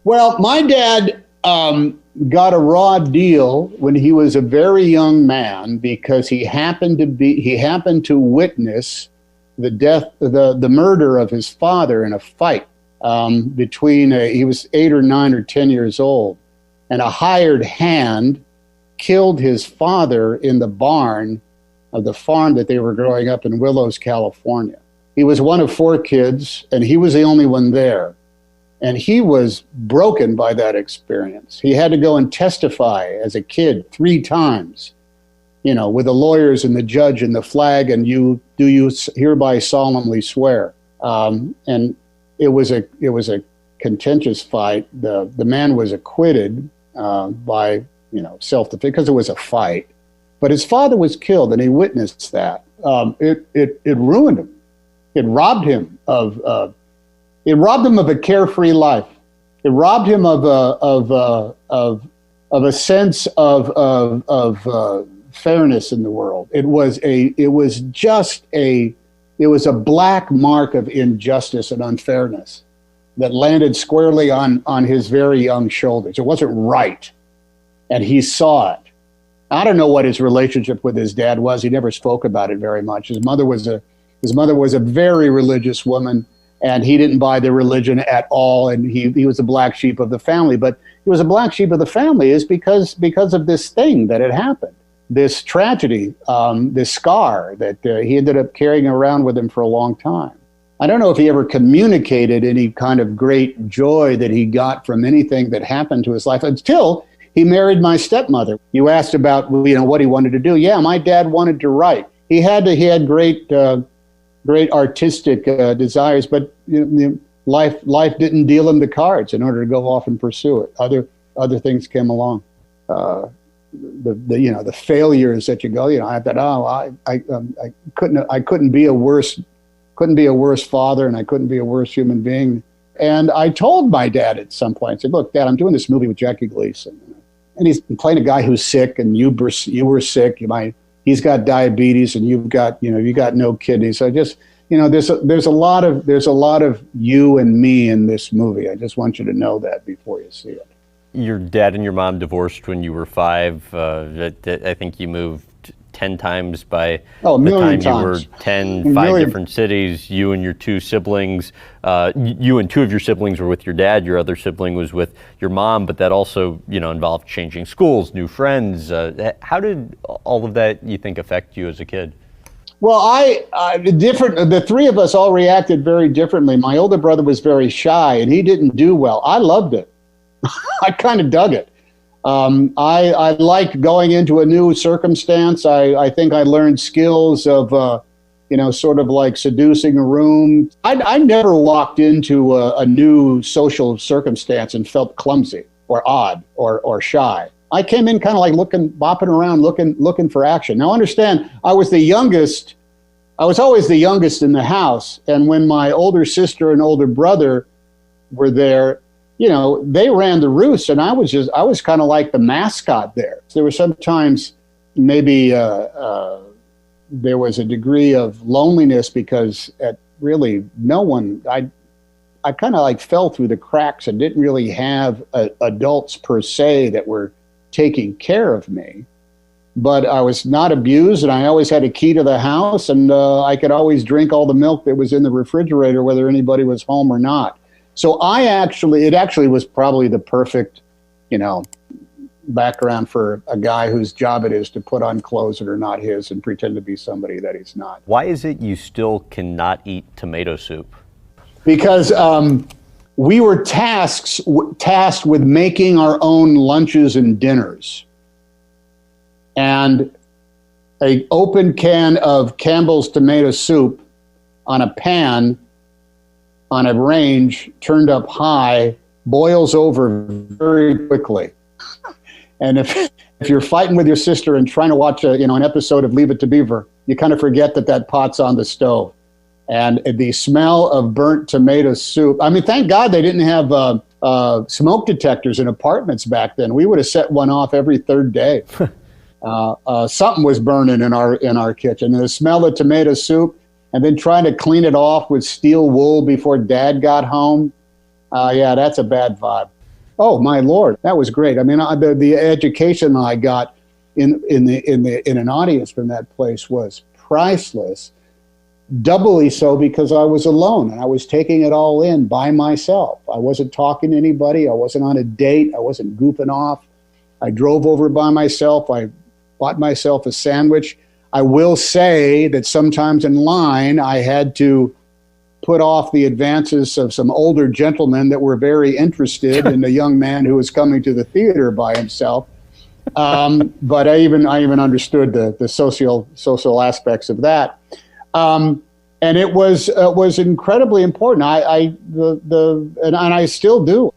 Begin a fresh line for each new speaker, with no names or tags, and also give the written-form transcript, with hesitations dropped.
Well, my dad got a raw deal when he was a very young man because he happened to witness the murder of his father in a fight he was 8 or 9 or 10 years old, and a hired hand killed his father in the barn of the farm that they were growing up in Willows, California. He was one of 4 kids, and he was the only one there. And he was broken by that experience. He had to go and testify as a kid 3 times, with the lawyers and the judge and the flag, and you hereby solemnly swear. And it was a contentious fight. The man was acquitted by self-defense because it was a fight. But his father was killed, and he witnessed that. It ruined him. It robbed him of a carefree life. It robbed him of a sense of fairness in the world. It was a black mark of injustice and unfairness that landed squarely on his very young shoulders. It wasn't right, and he saw it. I don't know what his relationship with his dad was. He never spoke about it very much. His mother was a very religious woman, and he didn't buy the religion at all, and he was a black sheep of the family. But he was a black sheep of the family is because of this thing that had happened, this tragedy, this scar that he ended up carrying around with him for a long time. I don't know if he ever communicated any kind of great joy that he got from anything that happened to his life until he married my stepmother. You asked about what he wanted to do. Yeah, my dad wanted to write. He had great artistic desires, but life didn't deal him the cards in order to go off and pursue it. Other things came along. The failures that you go. I thought, I couldn't be a worse father, and I couldn't be a worse human being. And I told my dad at some point, I said, "Look, Dad, I'm doing this movie with Jackie Gleason, and he's playing a guy who's sick, and you were sick. He's got diabetes, and you got no kidneys. So there's a lot of you and me in this movie. I just want you to know that before you see it."
Your dad and your mom divorced when you were 5. I think you moved 10 times by the time you were 10, 5 different cities. You and your 2 siblings, you and 2 of your siblings were with your dad. Your other sibling was with your mom, but that also, involved changing schools, new friends. How did all of that, you think, affect you as a kid?
Well, the 3 of us all reacted very differently. My older brother was very shy, and he didn't do well. I loved it. I kind of dug it. I liked going into a new circumstance. I think I learned skills of, sort of like seducing a room. I never walked into a new social circumstance and felt clumsy or odd or shy. I came in kind of like bopping around, looking for action. Now, understand, I was the youngest. I was always the youngest in the house. And when my older sister and older brother were there, they ran the roost, and I was kind of like the mascot there. There were sometimes maybe there was a degree of loneliness because really no one, I kind of like fell through the cracks and didn't really have adults per se that were taking care of me. But I was not abused, and I always had a key to the house, and I could always drink all the milk that was in the refrigerator, whether anybody was home or not. So it actually was probably the perfect, background for a guy whose job it is to put on clothes that are not his and pretend to be somebody that he's not.
Why is it you still cannot eat tomato soup?
Because we were tasked with making our own lunches and dinners. And an open can of Campbell's tomato soup on a pan on a range turned up high boils over very quickly. And if you're fighting with your sister and trying to watch an episode of Leave It to Beaver, you kind of forget that pot's on the stove. And the smell of burnt tomato soup. I mean, thank God they didn't have smoke detectors in apartments back then. We would have set one off every 3rd day. Something was burning in our kitchen. And the smell of tomato soup, and then trying to clean it off with steel wool before Dad got home. Yeah, that's a bad vibe. Oh my Lord, that was great. I mean, the education I got in an audience from that place was priceless. Doubly so because I was alone and I was taking it all in by myself. I wasn't talking to anybody. I wasn't on a date. I wasn't goofing off. I drove over by myself. I bought myself a sandwich. I will say that sometimes in line, I had to put off the advances of some older gentlemen that were very interested in a young man who was coming to the theater by himself. But I even understood the social aspects of that. And it was incredibly important. And I still do.